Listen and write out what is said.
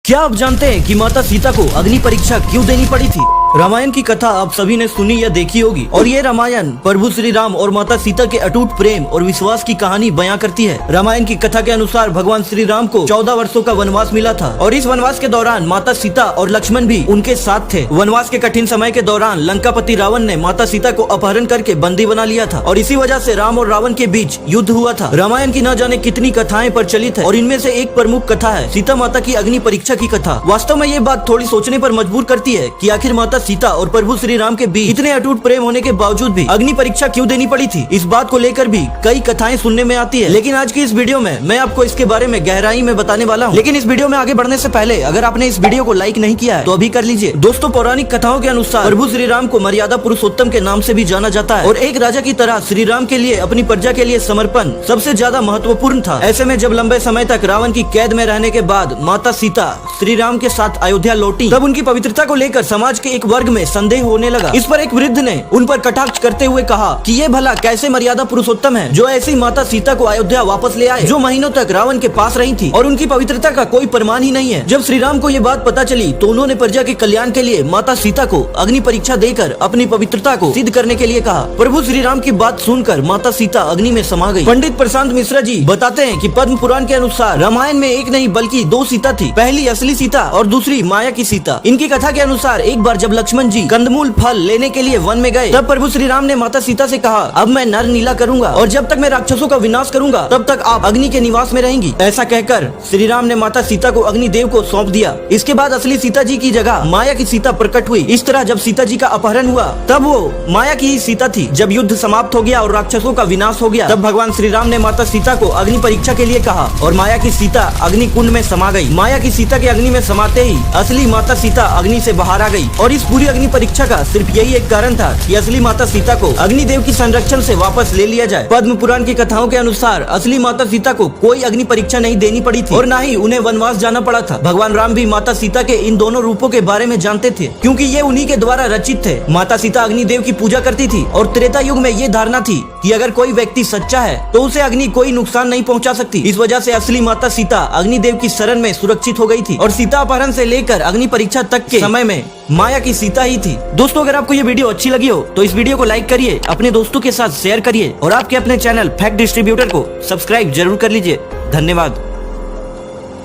क्या आप जानते हैं कि माता सीता को अग्नि परीक्षा क्यों देनी पड़ी थी? रामायण की कथा आप सभी ने सुनी या देखी होगी और ये रामायण प्रभु श्री राम और माता सीता के अटूट प्रेम और विश्वास की कहानी बयां करती है। रामायण की कथा के अनुसार भगवान श्री राम को 14 वर्षों का वनवास मिला था और इस वनवास के दौरान माता सीता और लक्ष्मण भी उनके साथ थे। वनवास के कठिन समय के दौरान लंकापति रावण ने माता सीता को अपहरण करके बंदी बना लिया था और इसी वजह से राम और रावण के बीच युद्ध हुआ था। रामायण की न जाने कितनी कथाएं प्रचलित है और इनमें से एक प्रमुख कथा है सीता माता की अग्नि परीक्षा की कथा। वास्तव में ये बात थोड़ी सोचने पर मजबूर करती है कि आखिर माता सीता और प्रभु श्री राम के बीच इतने अटूट प्रेम होने के बावजूद भी अग्नि परीक्षा क्यों देनी पड़ी थी। इस बात को लेकर भी कई कथाएं सुनने में आती है, लेकिन आज की इस वीडियो में मैं आपको इसके बारे में गहराई में बताने वाला हूँ। लेकिन इस वीडियो में आगे बढ़ने से पहले अगर आपने इस वीडियो को लाइक नहीं किया है तो अभी कर लीजिए। दोस्तों, पौराणिक कथाओं के अनुसार प्रभु श्री राम को मर्यादा पुरुषोत्तम के नाम से भी जाना जाता है और एक राजा की तरह श्री राम के लिए अपनी प्रजा के लिए समर्पण सबसे ज्यादा महत्वपूर्ण था। ऐसे में जब लंबे समय तक रावण की कैद में रहने के बाद माता सीता श्री राम के साथ अयोध्या लौटी, तब उनकी पवित्रता को लेकर समाज के एक वर्ग में संदेह होने लगा। इस पर एक वृद्ध ने उन पर कटाक्ष करते हुए कहा कि ये भला कैसे मर्यादा पुरुषोत्तम है जो ऐसी माता सीता को अयोध्या वापस ले आए जो महीनों तक रावण के पास रही थी और उनकी पवित्रता का कोई प्रमाण ही नहीं है। जब श्री राम को ये बात पता चली तो उन्होंने प्रजा के कल्याण के लिए माता सीता को अग्नि परीक्षा देकर अपनी पवित्रता को सिद्ध करने के लिए कहा। प्रभु श्री राम की बात सुनकर माता सीता अग्नि में समा गई। पंडित प्रशांत मिश्रा जी बताते हैं कि पद्म पुराण के अनुसार रामायण में एक नहीं बल्कि 2 सीता थी, पहली असली सीता और दूसरी माया की सीता। इनकी कथा के अनुसार एक बार जब लक्ष्मण जी कंदमूल फल लेने के लिए वन में गए तब प्रभु श्री राम ने माता सीता से कहा, अब मैं नर नीला करूंगा और जब तक मैं राक्षसों का विनाश करूंगा तब तक आप अग्नि के निवास में रहेंगी। ऐसा कहकर श्री राम ने माता सीता को अग्निदेव को सौंप दिया। इसके बाद असली सीता जी की जगह माया की सीता प्रकट हुई। इस तरह जब सीता जी का अपहरण हुआ तब वो माया की ही सीता थी। जब युद्ध समाप्त हो गया और राक्षसों का विनाश हो गया तब भगवान श्री राम ने माता सीता को अग्नि परीक्षा के लिए कहा और माया की सीता अग्नि कुंड में समा गई। माया की सीता के अग्नि में समाते ही असली माता सीता अग्नि से बाहर आ गई और इस पूरी अग्नि परीक्षा का सिर्फ यही एक कारण था कि असली माता सीता को अग्निदेव की संरक्षण से वापस ले लिया जाए। पद्म पुराण की कथाओं के अनुसार असली माता सीता को कोई अग्नि परीक्षा नहीं देनी पड़ी थी और न ही उन्हें वनवास जाना पड़ा था। भगवान राम भी माता सीता के इन दोनों रूपों के बारे में जानते थे क्योंकि ये उन्हीं के द्वारा रचित थे। माता सीता अग्निदेव की पूजा करती थी और त्रेता युग में ये धारणा थी कि अगर कोई व्यक्ति सच्चा है तो उसे अग्नि कोई नुकसान नहीं पहुंचा सकती। इस वजह से असली माता सीता अग्निदेव की शरण में सुरक्षित हो गई थी और सीता अपहरण से लेकर अग्नि परीक्षा तक के समय में माया की सीता ही थी। दोस्तों, अगर आपको ये वीडियो अच्छी लगी हो तो इस वीडियो को लाइक करिए, अपने दोस्तों के साथ शेयर करिए और आपके अपने चैनल फैक्ट डिस्ट्रीब्यूटर को सब्सक्राइब जरूर कर लीजिए। धन्यवाद।